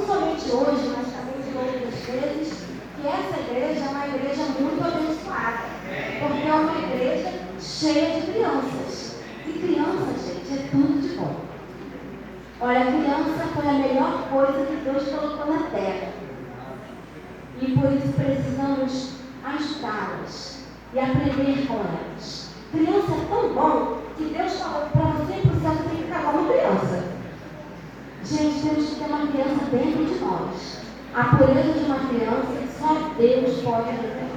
não somente hoje, mas também de outras vezes, que essa igreja é uma igreja muito abençoada, porque é uma igreja cheia de crianças. E criança, gente, é tudo de bom. Olha, a criança foi a melhor coisa que Deus colocou na terra. E por isso precisamos ajudá-las e aprender com elas. Criança é tão bom que Deus falou para você e para o céu, você tem que ficar como criança. Gente, temos que ter uma criança dentro de nós. A pureza de uma criança só Deus pode revelar.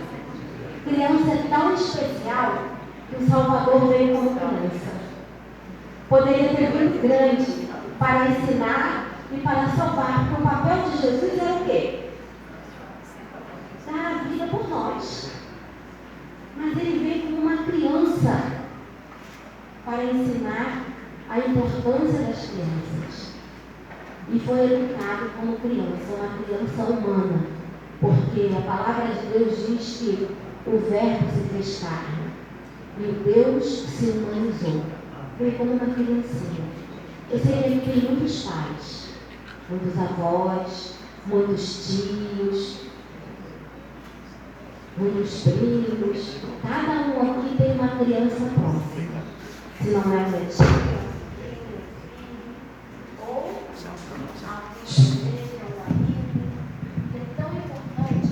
Criança é tão especial que o Salvador veio como criança. Poderia ter vindo grande para ensinar e para salvar, porque o papel de Jesus era o quê? Dar a vida por nós. Mas ele veio como uma criança para ensinar a importância das crianças. E foi educado como criança, uma criança humana. Porque a palavra de Deus diz que o verbo se fez carne. E Deus se humanizou. Foi como uma criancinha. Eu sei que tem muitos pais, muitos avós, muitos tios, muitos primos. Cada um aqui tem uma criança próxima. Se não é mentira. Ou é tão importante.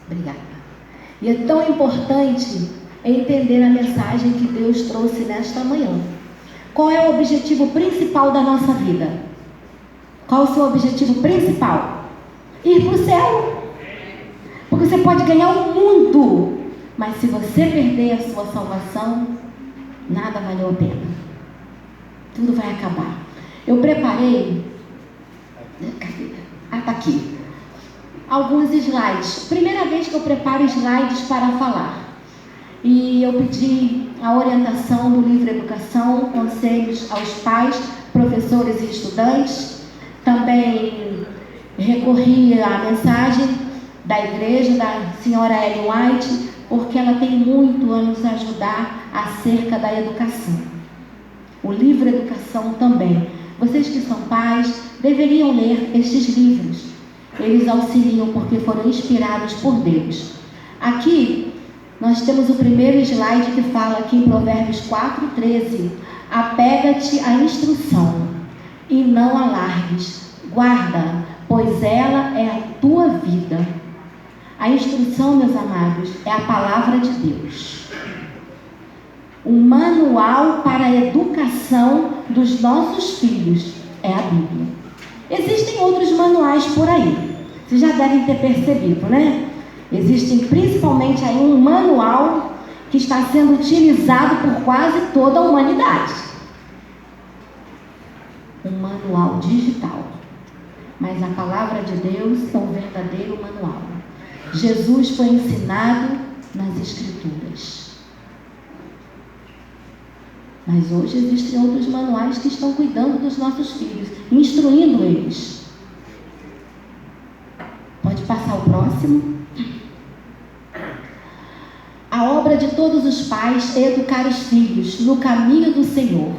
Obrigada. E é tão importante entender a mensagem que Deus trouxe nesta manhã. Qual é o objetivo principal da nossa vida? Qual o seu objetivo principal? Ir para o céu. Porque você pode ganhar o mundo, mas se você perder a sua salvação, nada valeu a pena. Tudo vai acabar. Eu preparei, está aqui, alguns slides. Primeira vez que eu preparo slides para falar. E eu pedi a orientação do livro Educação, conselhos aos pais, professores e estudantes. Também recorri à mensagem da igreja, da senhora Ellen White, porque ela tem muito a nos ajudar acerca da educação. O livro Educação também. Vocês que são pais deveriam ler estes livros. Eles auxiliam porque foram inspirados por Deus. Aqui nós temos o primeiro slide que fala aqui em Provérbios 4:13. Apega-te à instrução e não alargues. Guarda, pois ela é a tua vida. A instrução, meus amados, é a palavra de Deus. O manual para a educação dos nossos filhos é a Bíblia. Existem outros manuais por aí. Vocês já devem ter percebido, né? Existe principalmente aí um manual que está sendo utilizado por quase toda a humanidade. Um manual digital. Mas a palavra de Deus é um verdadeiro manual. Jesus foi ensinado nas Escrituras. Mas hoje existem outros manuais que estão cuidando dos nossos filhos, instruindo eles. Pode passar o próximo. A obra de todos os pais é educar os filhos no caminho do Senhor.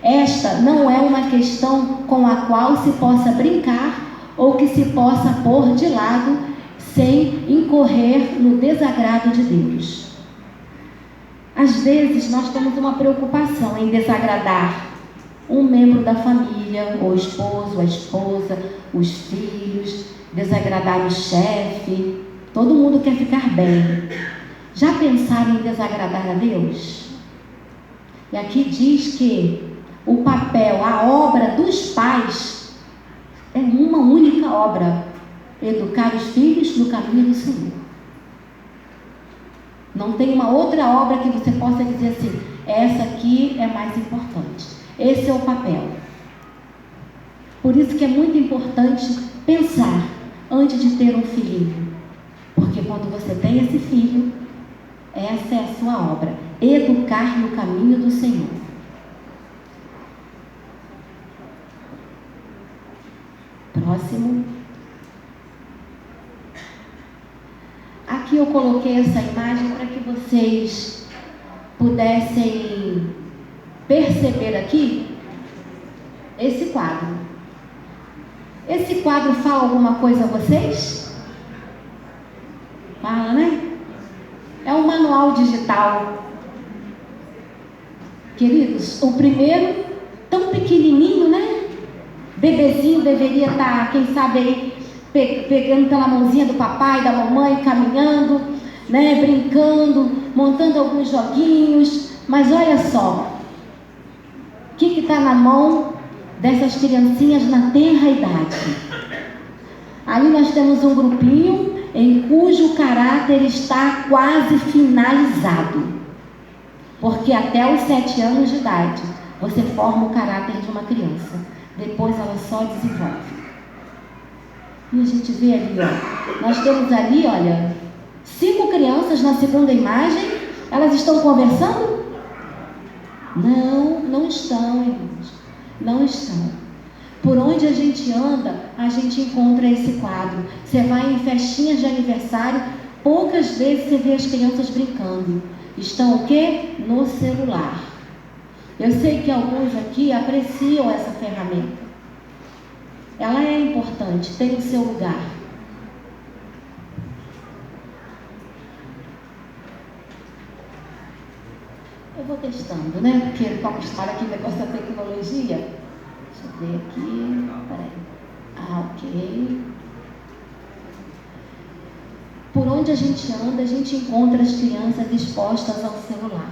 Esta não é uma questão com a qual se possa brincar ou que se possa pôr de lado sem incorrer no desagrado de Deus. Às vezes nós temos uma preocupação em desagradar um membro da família, o esposo, a esposa, os filhos, desagradar o chefe. Todo mundo quer ficar bem. Já pensaram em desagradar a Deus? E aqui diz que o papel, a obra dos pais é uma única obra: educar os filhos no caminho do Senhor. Não tem uma outra obra que você possa dizer assim, essa aqui é mais importante. Esse é o papel. Por isso que é muito importante pensar antes de ter um filhinho. Porque quando você tem esse filho, essa é a sua obra. Educar no caminho do Senhor. Próximo. Aqui eu coloquei essa imagem para que vocês pudessem perceber aqui esse quadro. Esse quadro fala alguma coisa a vocês? Fala, né? É um manual digital. Queridos, o primeiro, tão pequenininho, né? Bebezinho deveria estar, quem sabe aí, pegando pela mãozinha do papai, da mamãe, caminhando, né? Brincando, montando alguns joguinhos. Mas olha só, o que está na mão dessas criancinhas na tenra idade? Ali nós temos um grupinho em cujo caráter está quase finalizado. Porque até os 7 anos de idade, você forma o caráter de uma criança. Depois ela só desenvolve. E a gente vê ali, ó. Nós temos ali, olha, 5 crianças na segunda imagem. Elas estão conversando? Não, não estão, irmãos. Não estão. Por onde a gente anda, a gente encontra esse quadro. Você vai em festinhas de aniversário, poucas vezes você vê as crianças brincando. Estão o quê? No celular. Eu sei que alguns aqui apreciam essa ferramenta. Ela é importante, tem o seu lugar. Eu vou testando, né? Porque ele está acostumado aqui com o negócio da tecnologia. Deixa eu ver aqui. Peraí. Ok. Por onde a gente anda, a gente encontra as crianças expostas ao celular.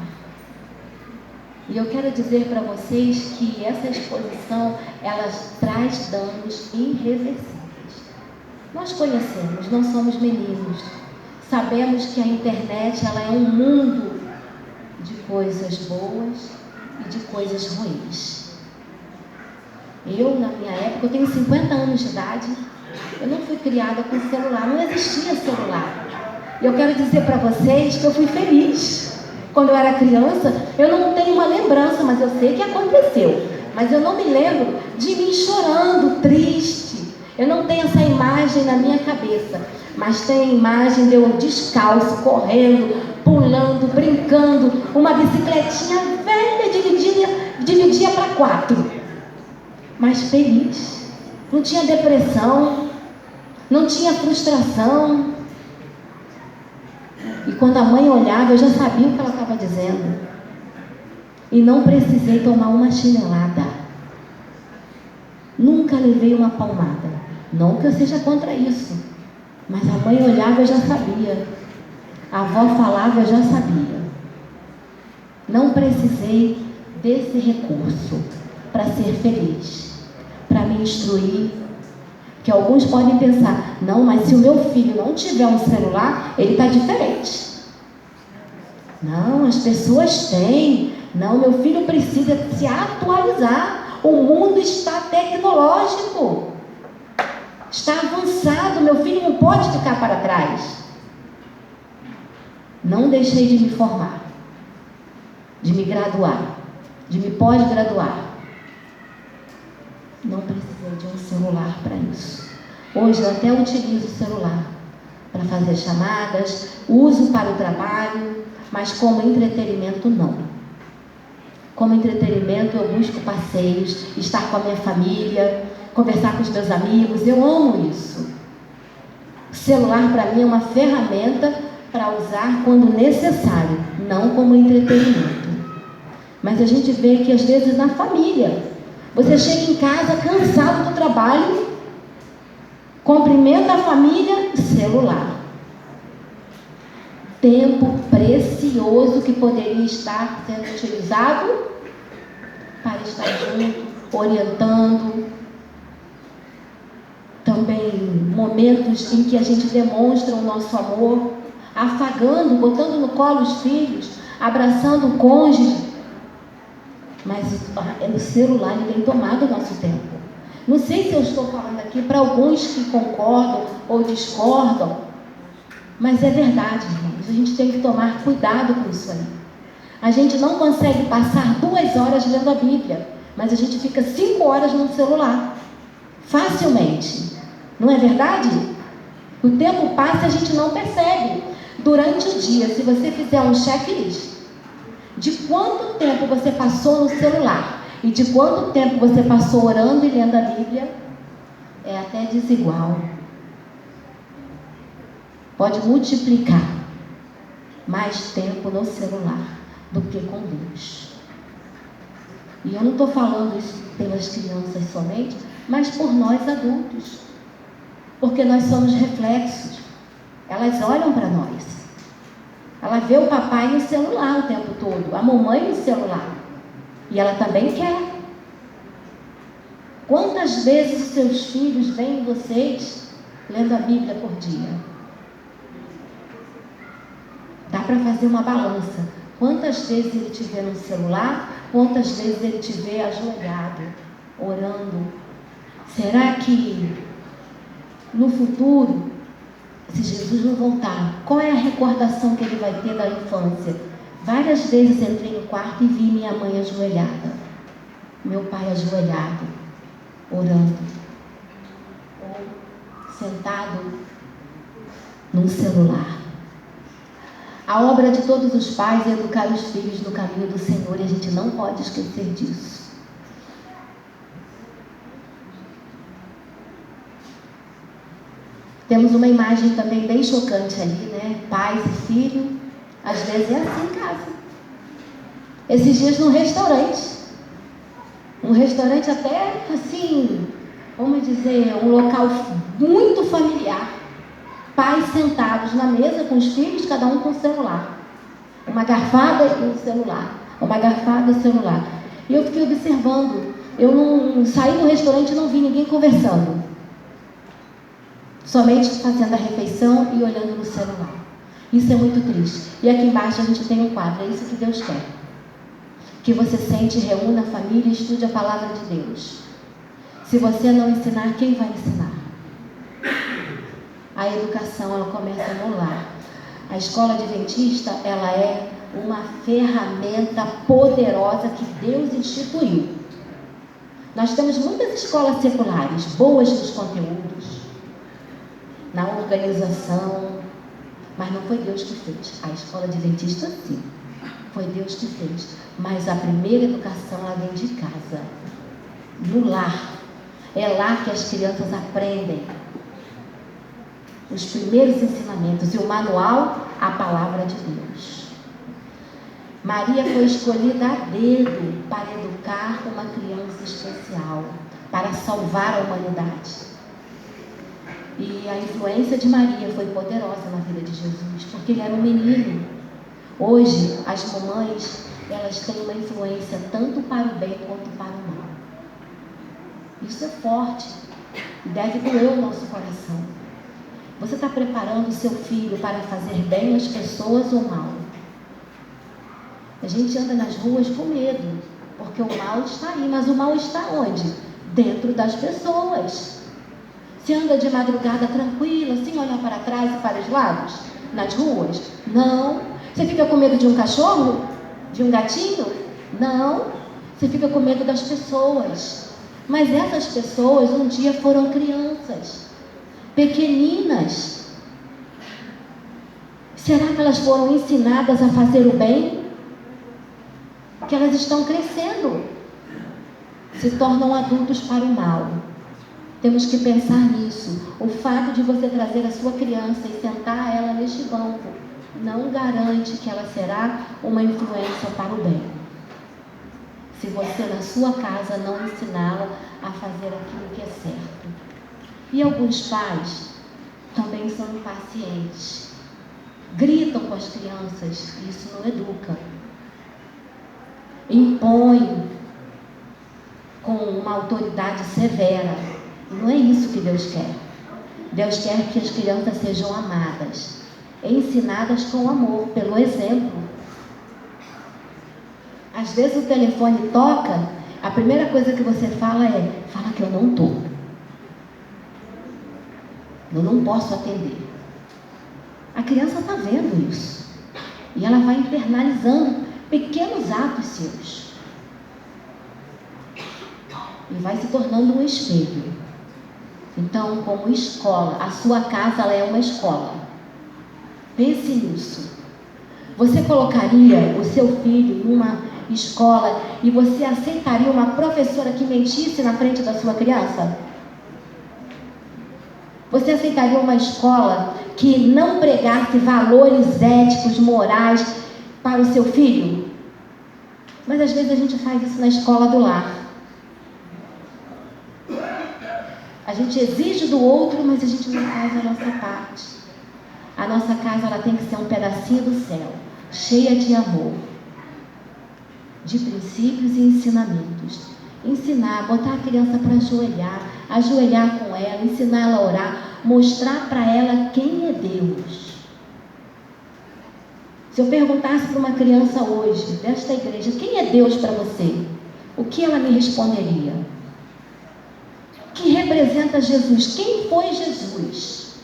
E eu quero dizer para vocês que essa exposição, ela traz danos irreversíveis. Nós conhecemos, não somos meninos. Sabemos que a internet, ela é um mundo de coisas boas e de coisas ruins. Eu, na minha época, eu tenho 50 anos de idade, eu não fui criada com celular, não existia celular. E eu quero dizer para vocês que eu fui feliz. Quando eu era criança, eu não tenho uma lembrança, mas eu sei que aconteceu. Mas eu não me lembro de mim chorando, triste. Eu não tenho essa imagem na minha cabeça. Mas tem a imagem de eu descalço, correndo, pulando, brincando. Uma bicicletinha velha, dividia para 4. Mas feliz. Não tinha depressão. Não tinha frustração. E quando a mãe olhava, eu já sabia o que ela estava dizendo. E não precisei tomar uma chinelada. Nunca levei uma palmada. Não que eu seja contra isso. Mas a mãe olhava, eu já sabia. A avó falava, eu já sabia. Não precisei desse recurso para ser feliz, para me instruir. Que alguns podem pensar, não, mas se o meu filho não tiver um celular, ele está diferente. Não, as pessoas têm. Não, meu filho precisa se atualizar. O mundo está tecnológico. Está avançado. Meu filho não pode ficar para trás. Não deixei de me formar, de me graduar, de me pós-graduar. Não precisei de um celular para isso. Hoje eu até utilizo o celular para fazer chamadas, uso para o trabalho, mas como entretenimento não. Como entretenimento eu busco passeios, estar com a minha família, conversar com os meus amigos, eu amo isso. O celular para mim é uma ferramenta para usar quando necessário, não como entretenimento. Mas a gente vê que às vezes na família, você chega em casa cansado do trabalho, cumprimenta a família, celular. Tempo precioso que poderia estar sendo utilizado para estar junto, orientando. Também momentos em que a gente demonstra o nosso amor, afagando, botando no colo os filhos, abraçando o cônjuge. Mas o celular ele tem tomado o nosso tempo. Não sei se eu estou falando aqui para alguns que concordam ou discordam, mas é verdade, irmãos. A gente tem que tomar cuidado com isso aí. A gente não consegue passar 2 horas lendo a Bíblia, mas a gente fica 5 horas no celular. Facilmente. Não é verdade? O tempo passa e a gente não percebe. Durante o dia, se você fizer um checklist de quanto tempo você passou no celular e de quanto tempo você passou orando e lendo a Bíblia, é até desigual. Pode multiplicar mais tempo no celular do que com Deus. E eu não estou falando isso pelas crianças somente, mas por nós adultos. Porque nós somos reflexos. Elas olham para nós. Ela vê o papai no celular o tempo todo, a mamãe no celular. E ela também quer. Quantas vezes os seus filhos veem vocês lendo a Bíblia por dia? Dá para fazer uma balança. Quantas vezes ele te vê no celular? Quantas vezes ele te vê ajoelhado, orando? Será que no futuro, se Jesus não voltar, qual é a recordação que ele vai ter da infância? Várias vezes entrei no quarto e vi minha mãe ajoelhada, meu pai ajoelhado, orando, ou sentado num celular. A obra de todos os pais é educar os filhos no caminho do Senhor, e a gente não pode esquecer disso. Temos uma imagem também bem chocante ali, né? Pais e filhos, às vezes é assim em casa. Esses dias num restaurante até assim, vamos dizer, um local muito familiar. Pais sentados na mesa com os filhos, cada um com o celular. Uma garfada e um celular. Uma garfada e celular. E eu fiquei observando. Eu não saí do restaurante e não vi ninguém conversando. Somente fazendo a refeição e olhando no celular. Isso é muito triste. E aqui embaixo a gente tem um quadro. É isso que Deus quer. Que você sente, reúna a família e estude a palavra de Deus. Se você não ensinar, quem vai ensinar? A educação, ela começa no lar. A escola adventista, ela é uma ferramenta poderosa que Deus instituiu. Nós temos muitas escolas seculares, boas nos conteúdos, na organização, mas não foi Deus que fez. A escola adventista, sim, foi Deus que fez. Mas a primeira educação, ela vem de casa, no lar. É lá que as crianças aprendem os primeiros ensinamentos, e o manual, a palavra de Deus. Maria foi escolhida a dedo para educar uma criança especial, para salvar a humanidade. E a influência de Maria foi poderosa na vida de Jesus, porque ele era um menino. Hoje, as mamães, elas têm uma influência tanto para o bem quanto para o mal. Isso é forte, deve doer o nosso coração. Você está preparando o seu filho para fazer bem às pessoas ou mal? A gente anda nas ruas com medo, porque o mal está aí, mas o mal está onde? Dentro das pessoas. Você anda de madrugada tranquila, sem olhar para trás e para os lados, nas ruas? Não. Você fica com medo de um cachorro? De um gatinho? Não. Você fica com medo das pessoas. Mas essas pessoas um dia foram crianças, pequeninas. Será que elas foram ensinadas a fazer o bem? Que elas estão crescendo, se tornam adultos para o mal. Temos que pensar nisso. O fato de você trazer a sua criança e sentar ela neste banco não garante que ela será uma influência para o bem, se você na sua casa não ensiná-la a fazer aquilo que é certo. E alguns pais também são impacientes, gritam com as crianças, e isso não educa. Impõe com uma autoridade severa. Não é isso que Deus quer. Deus quer que as crianças sejam amadas, ensinadas com amor, pelo exemplo. Às vezes o telefone toca, a primeira coisa que você fala é: fala que eu não estou. Eu não posso atender. A criança está vendo isso. E ela vai internalizando pequenos atos seus. E vai se tornando um espelho. Então, como escola, a sua casa, ela é uma escola. Pense nisso. Você colocaria o seu filho numa escola e você aceitaria uma professora que mentisse na frente da sua criança? Você aceitaria uma escola que não pregasse valores éticos, morais para o seu filho? Mas às vezes a gente faz isso na escola do lar. A gente exige do outro, mas a gente não faz a nossa parte. A nossa casa, ela tem que ser um pedacinho do céu, cheia de amor, de princípios e ensinamentos. Ensinar, botar a criança para ajoelhar com ela, ensinar ela a orar, mostrar para ela quem é Deus. Se eu perguntasse para uma criança hoje, desta igreja, quem é Deus para você? O que ela me responderia? O que representa Jesus? Quem foi Jesus?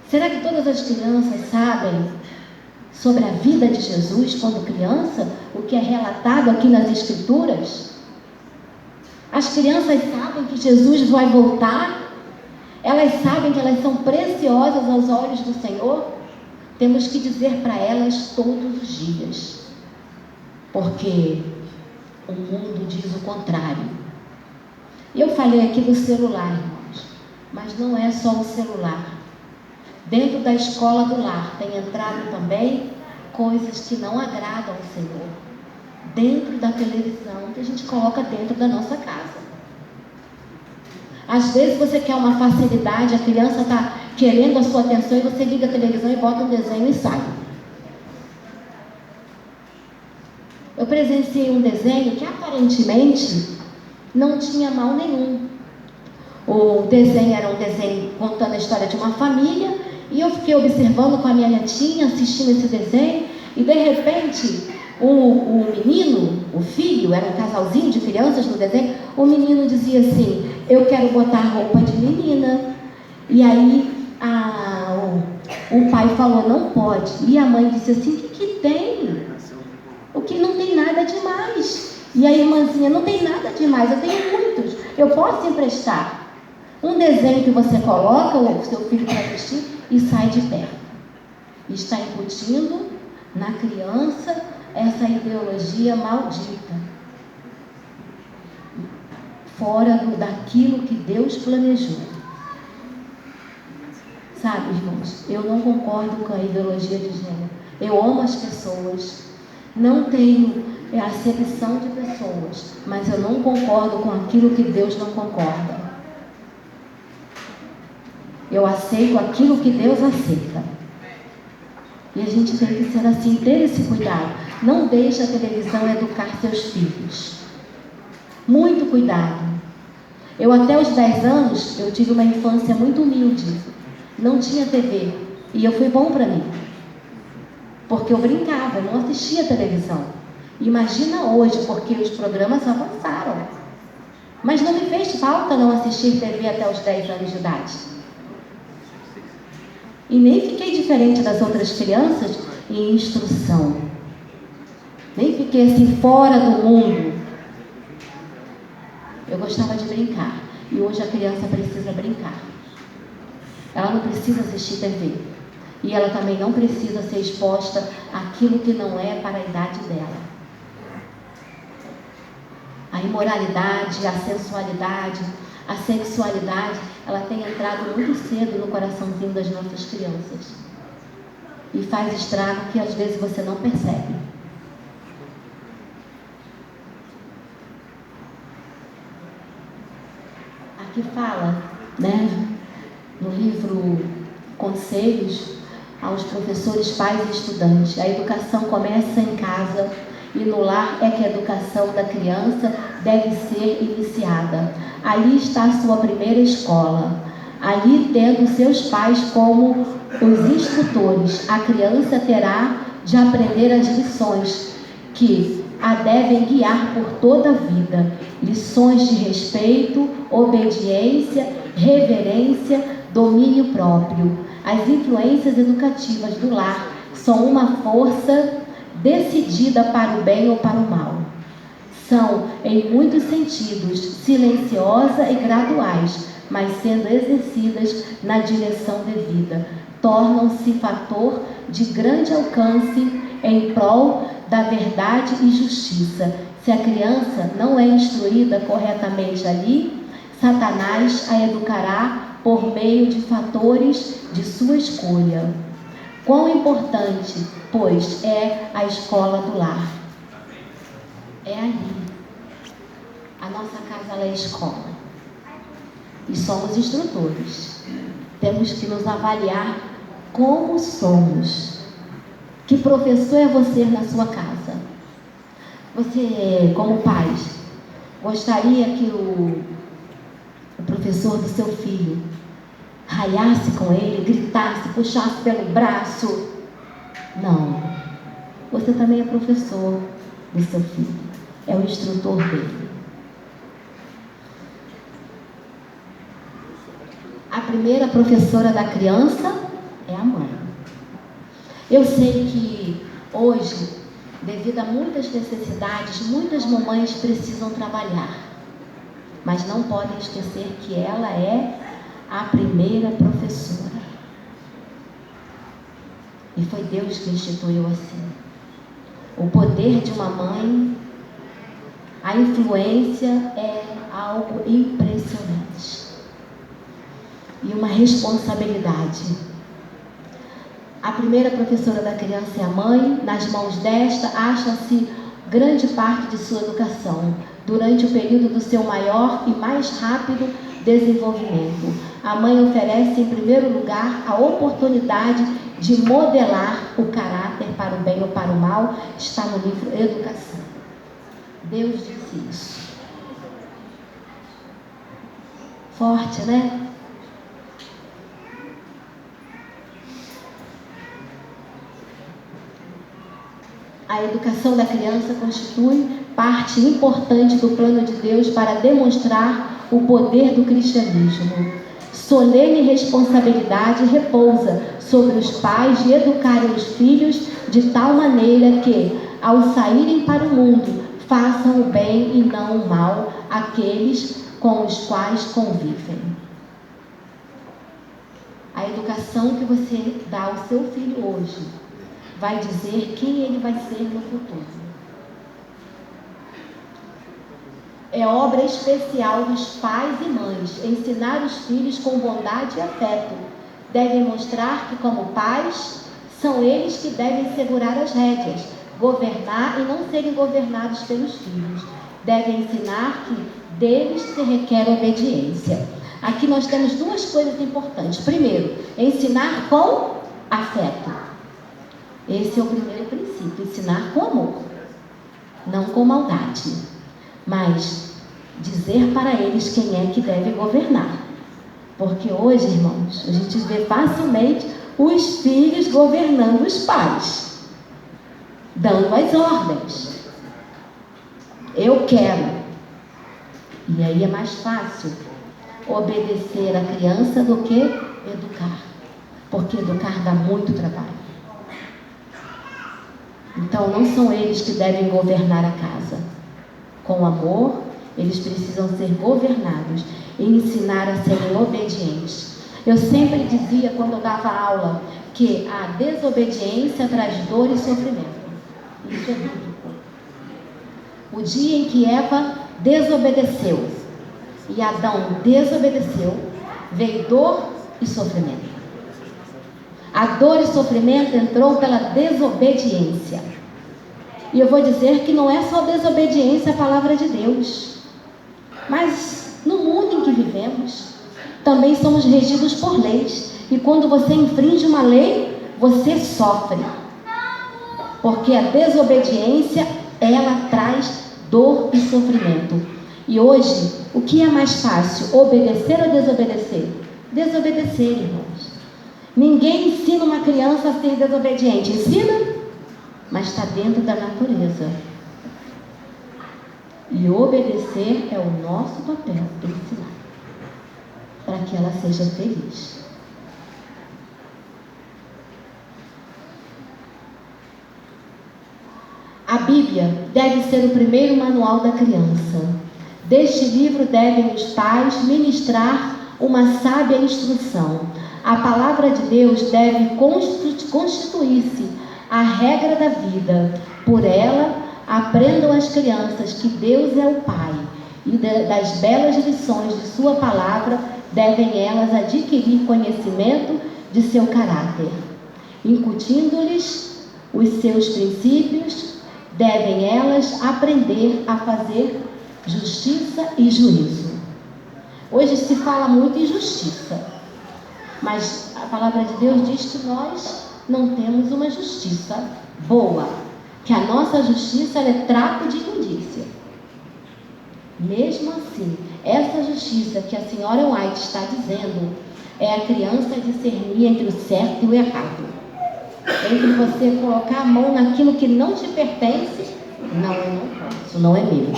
Será que todas as crianças sabem sobre a vida de Jesus quando criança? O que é relatado aqui nas Escrituras? As crianças sabem que Jesus vai voltar? Elas sabem que elas são preciosas aos olhos do Senhor? Temos que dizer para elas todos os dias, porque o mundo diz o contrário. E eu falei aqui do celular, irmãos, mas não é só o celular. Dentro da escola do lar tem entrado também coisas que não agradam ao Senhor. Dentro da televisão que a gente coloca dentro da nossa casa. Às vezes você quer uma facilidade, a criança está querendo a sua atenção e você liga a televisão e bota um desenho e sai. Eu presenciei um desenho que aparentemente não tinha mal nenhum. O desenho era um desenho contando a história de uma família e eu fiquei observando com a minha netinha, assistindo esse desenho e de repente o menino, o filho, era um casalzinho de crianças no desenho, o menino dizia assim: eu quero botar roupa de menina. E aí o pai falou: não pode. E a mãe disse assim: o que tem? O que não tem nada demais. E a irmãzinha: não tem nada demais, eu tenho muitos, eu posso emprestar. Um desenho que você coloca o seu filho para assistir e sai de perto. Está incutindo na criança essa ideologia maldita, fora daquilo que Deus planejou. Sabe, irmãos, eu não concordo com a ideologia de gênero. Eu amo as pessoas, não tenho acepção de pessoas, mas eu não concordo com aquilo que Deus não concorda. Eu aceito aquilo que Deus aceita. E a gente tem que ser assim, ter esse cuidado. Não deixe a televisão educar seus filhos. Muito cuidado. Eu até os 10 anos, eu tive uma infância muito humilde. Não tinha TV. E foi bom para mim. Porque eu brincava, eu não assistia televisão. Imagina hoje, porque os programas avançaram. Mas não me fez falta não assistir TV até os 10 anos de idade. E nem fiquei diferente das outras crianças em instrução. Nem fiquei assim fora do mundo. Eu gostava de brincar. E hoje a criança precisa brincar. Ela não precisa assistir TV. E ela também não precisa ser exposta àquilo que não é para a idade dela. A imoralidade, a sensualidade, a sexualidade, ela tem entrado muito cedo no coraçãozinho das nossas crianças. E faz estrago que às vezes você não percebe. Aqui fala, no livro Conselhos aos professores, pais e estudantes. A educação começa em casa e no lar é que a educação da criança deve ser iniciada. Ali está a sua primeira escola. Ali, tendo seus pais como os instrutores, a criança terá de aprender as lições que a devem guiar por toda a vida. Lições de respeito, obediência, reverência, domínio próprio. As influências educativas do lar são uma força decidida para o bem ou para o mal. São, em muitos sentidos, silenciosas e graduais, mas sendo exercidas na direção devida, tornam-se fator de grande alcance em prol da verdade e justiça. Se a criança não é instruída corretamente ali, Satanás a educará por meio de fatores de sua escolha. Quão importante, pois, é a escola do lar. É ali. A nossa casa ela é escola. E somos instrutores. Temos que nos avaliar como somos. Que professor é você na sua casa? Você, como pais, gostaria que o professor do seu filho ralhasse com ele, gritasse, puxasse pelo braço? Não. Você também é professor do seu filho. É o instrutor dele. A primeira professora da criança é a mãe. Eu sei que hoje, devido a muitas necessidades, muitas mamães precisam trabalhar. Mas não podem esquecer que ela é a primeira professora. E foi Deus que instituiu assim. O poder de uma mãe, a influência é algo impressionante. E uma responsabilidade. A primeira professora da criança é a mãe. Nas mãos desta acha-se grande parte de sua educação, durante o período do seu maior e mais rápido desenvolvimento. A mãe oferece, em primeiro lugar, a oportunidade de modelar o caráter para o bem ou para o mal. Está no livro Educação. Deus disse isso. Forte, né? A educação da criança constitui parte importante do plano de Deus para demonstrar o poder do cristianismo. Solene responsabilidade repousa sobre os pais de educarem os filhos de tal maneira que, ao saírem para o mundo, façam o bem e não o mal àqueles com os quais convivem. A educação que você dá ao seu filho hoje vai dizer quem ele vai ser no futuro. É obra especial dos pais e mães ensinar os filhos com bondade e afeto. Devem mostrar que, como pais, são eles que devem segurar as rédeas, governar e não serem governados pelos filhos. Devem ensinar que deles se requer obediência. Aqui nós temos duas coisas importantes. Primeiro, ensinar com afeto. Esse é o primeiro princípio, ensinar com amor, não com maldade, mas dizer para eles quem é que deve governar. Porque hoje, irmãos, a gente vê facilmente os filhos governando os pais, dando as ordens. Eu quero. E aí é mais fácil obedecer a criança do que educar, porque educar dá muito trabalho. Então, não são eles que devem governar a casa. Com amor, eles precisam ser governados e ensinar a serem obedientes. Eu sempre dizia, quando eu dava aula, que a desobediência traz dor e sofrimento. Isso é bíblico. O dia em que Eva desobedeceu e Adão desobedeceu, veio dor e sofrimento. A dor e sofrimento entrou pela desobediência. E eu vou dizer que não é só desobediência à palavra de Deus. Mas no mundo em que vivemos, também somos regidos por leis. E quando você infringe uma lei, você sofre. Porque a desobediência, ela traz dor e sofrimento. E hoje, o que é mais fácil? Obedecer ou desobedecer? Desobedecer, irmãos. Ninguém ensina uma criança a ser desobediente. Ensina, mas está dentro da natureza. E obedecer é o nosso papel, ensinar, para que ela seja feliz. A Bíblia deve ser o primeiro manual da criança. Deste livro devem os pais ministrar uma sábia instrução. A palavra de Deus deve constituir-se a regra da vida. Por ela, aprendam as crianças que Deus é o Pai e das belas lições de sua palavra devem elas adquirir conhecimento de seu caráter. Incutindo-lhes os seus princípios, devem elas aprender a fazer justiça e juízo. Hoje se fala muito em justiça, mas a palavra de Deus diz que nós não temos uma justiça boa, que a nossa justiça é trapo de imundícia. Mesmo assim, essa justiça que a senhora White está dizendo é a criança discernir entre o certo e o errado. Entre você colocar a mão naquilo que não te pertence, não, eu não posso, não é meu.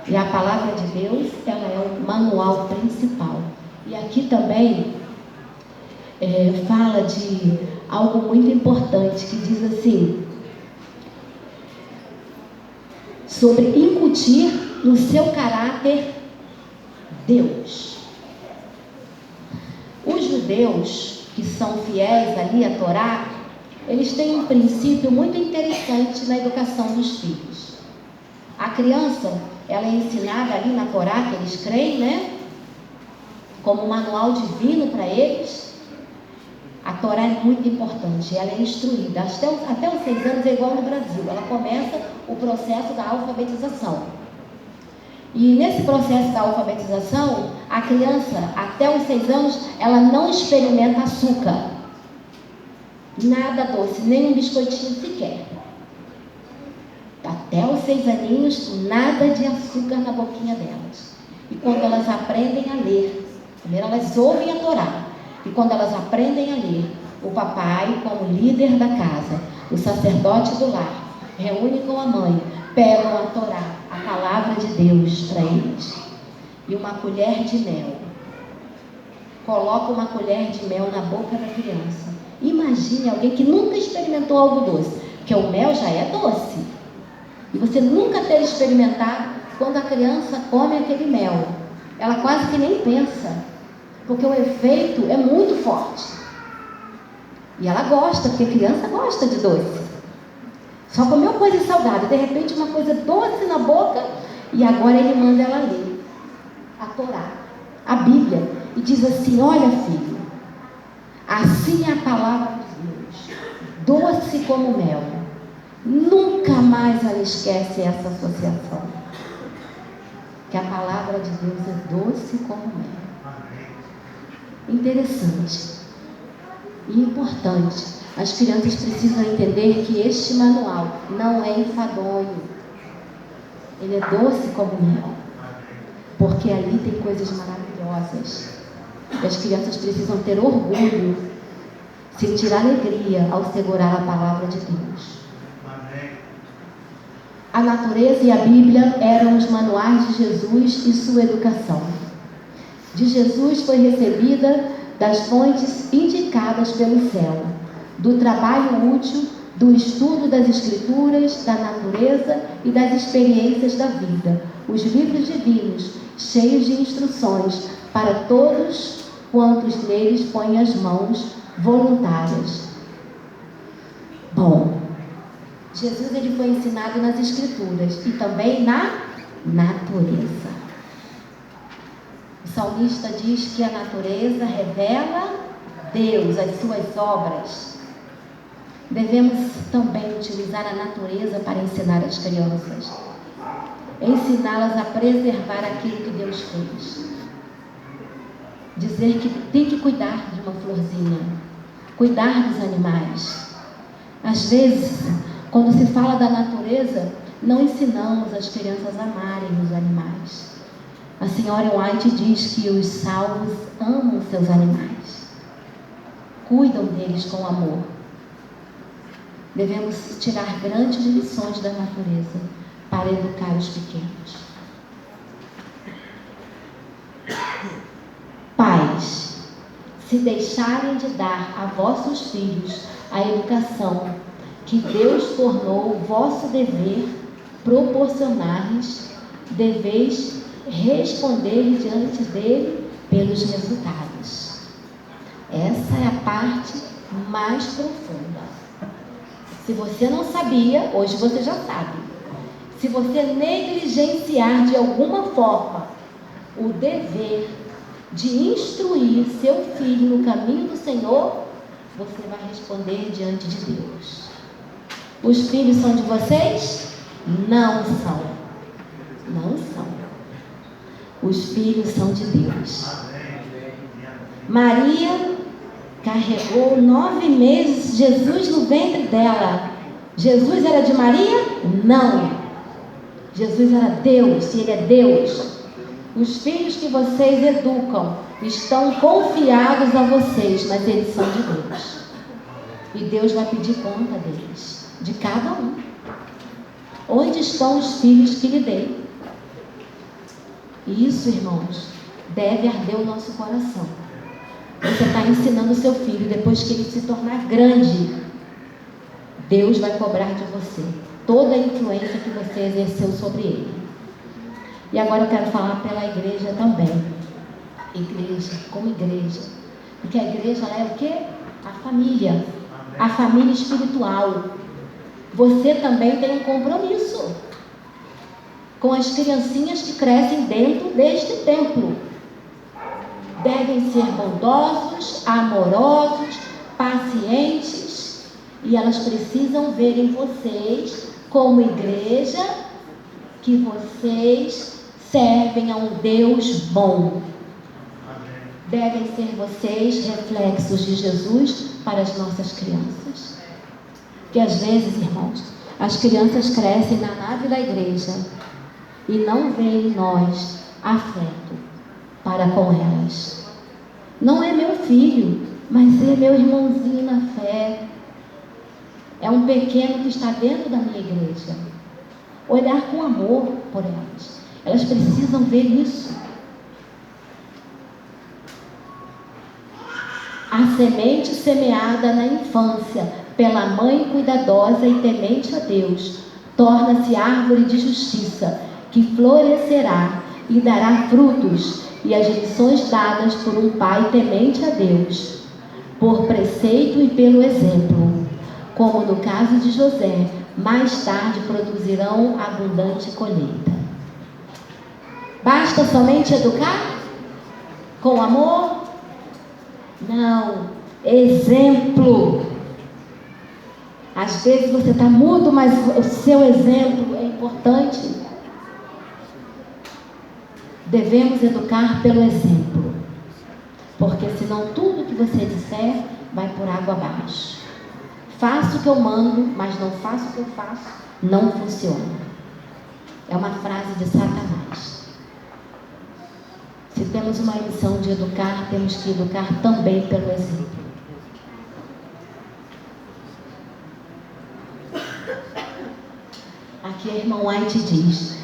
E a palavra de Deus, ela é o manual principal. E aqui também fala de algo muito importante, que diz assim, sobre incutir no seu caráter Deus. Os judeus que são fiéis ali à Torá, eles têm um princípio muito interessante na educação dos filhos. A criança, ela é ensinada ali na Torá, que eles creem, né? Como um manual divino para eles. A Torá é muito importante, ela é instruída. Até os 6 anos é igual no Brasil, ela começa o processo da alfabetização. E nesse processo da alfabetização, a criança, até os 6 anos, ela não experimenta açúcar. Nada doce, nem um biscoitinho sequer. Até os 6 aninhos, nada de açúcar na boquinha delas. E quando elas aprendem a ler, primeiro elas ouvem a Torá. E quando elas aprendem a ler, o papai, como líder da casa, o sacerdote do lar, reúne com a mãe, pegam a Torá, a palavra de Deus para eles, e uma colher de mel. Coloca uma colher de mel na boca da criança. Imagine alguém que nunca experimentou algo doce, porque o mel já é doce. E você nunca ter experimentado, quando a criança come aquele mel, ela quase que nem pensa, porque o efeito é muito forte. E ela gosta, porque a criança gosta de doce. Só comeu coisa salgada, de repente uma coisa doce na boca, e agora ele manda ela ler a Torá, a Bíblia, e diz assim: olha, filho, assim é a palavra de Deus, doce como mel. Nunca mais ela esquece essa associação, que a palavra de Deus é doce como mel. Interessante e importante. As crianças precisam entender que este manual não é enfadonho, ele é doce como mel, porque ali tem coisas maravilhosas. E as crianças precisam ter orgulho, sentir alegria ao segurar a palavra de Deus. A natureza e a Bíblia eram os manuais de Jesus e sua educação. De Jesus foi recebida das fontes indicadas pelo céu, do trabalho útil, do estudo das Escrituras, da natureza e das experiências da vida, os livros divinos, cheios de instruções para todos quantos neles põem as mãos voluntárias. Bom, Jesus ele foi ensinado nas Escrituras e também na natureza. O salmista diz que a natureza revela Deus, as suas obras. Devemos também utilizar a natureza para ensinar as crianças, ensiná-las a preservar aquilo que Deus fez. Dizer que tem que cuidar de uma florzinha, cuidar dos animais. Às vezes, quando se fala da natureza, não ensinamos as crianças a amarem os animais. A senhora White diz que os salvos amam seus animais, cuidam deles com amor. Devemos tirar grandes lições da natureza para educar os pequenos. Pais, se deixarem de dar a vossos filhos a educação que Deus tornou vosso dever proporcionar-lhes, deveis responder diante dele pelos resultados. Essa é a parte mais profunda. Se você não sabia, hoje você já sabe. Se você negligenciar de alguma forma o dever de instruir seu filho no caminho do Senhor, você vai responder diante de Deus. Os filhos são de vocês? Não são. Não são. Os filhos são de Deus. Maria carregou 9 meses Jesus no ventre dela. Jesus era de Maria? Não. Jesus era Deus, e Ele é Deus. Os filhos que vocês educam estão confiados a vocês, mas eles são de Deus. E Deus vai pedir conta deles, de cada um. Onde estão os filhos que lhe dei? E isso, irmãos, deve arder o nosso coração. Você está ensinando o seu filho, depois que ele se tornar grande, Deus vai cobrar de você toda a influência que você exerceu sobre ele. E agora eu quero falar pela igreja também. Igreja, como igreja. Porque a igreja é o quê? A família. A família espiritual. Você também tem um compromisso com as criancinhas que crescem dentro deste templo. Devem ser bondosos, amorosos, pacientes, e elas precisam ver em vocês, como igreja, que vocês servem a um Deus bom. Devem ser vocês reflexos de Jesus para as nossas crianças. Porque às vezes, irmãos, as crianças crescem na nave da igreja e não veem em nós afeto para com elas. Não é meu filho, mas é meu irmãozinho na fé. É um pequeno que está dentro da minha igreja. Olhar com amor por elas. Elas precisam ver isso. A semente semeada na infância pela mãe cuidadosa e temente a Deus torna-se árvore de justiça, que florescerá e dará frutos, e as lições dadas por um pai temente a Deus, por preceito e pelo exemplo, como no caso de José, mais tarde produzirão abundante colheita. Basta somente educar? Com amor? Não. Exemplo. Às vezes você está mudo, mas o seu exemplo é importante. Devemos educar pelo exemplo. Porque senão tudo que você disser vai por água abaixo. Faço o que eu mando, mas não faço o que eu faço, não funciona. É uma frase de Satanás. Se temos uma missão de educar, temos que educar também pelo exemplo. Aqui a irmã White diz: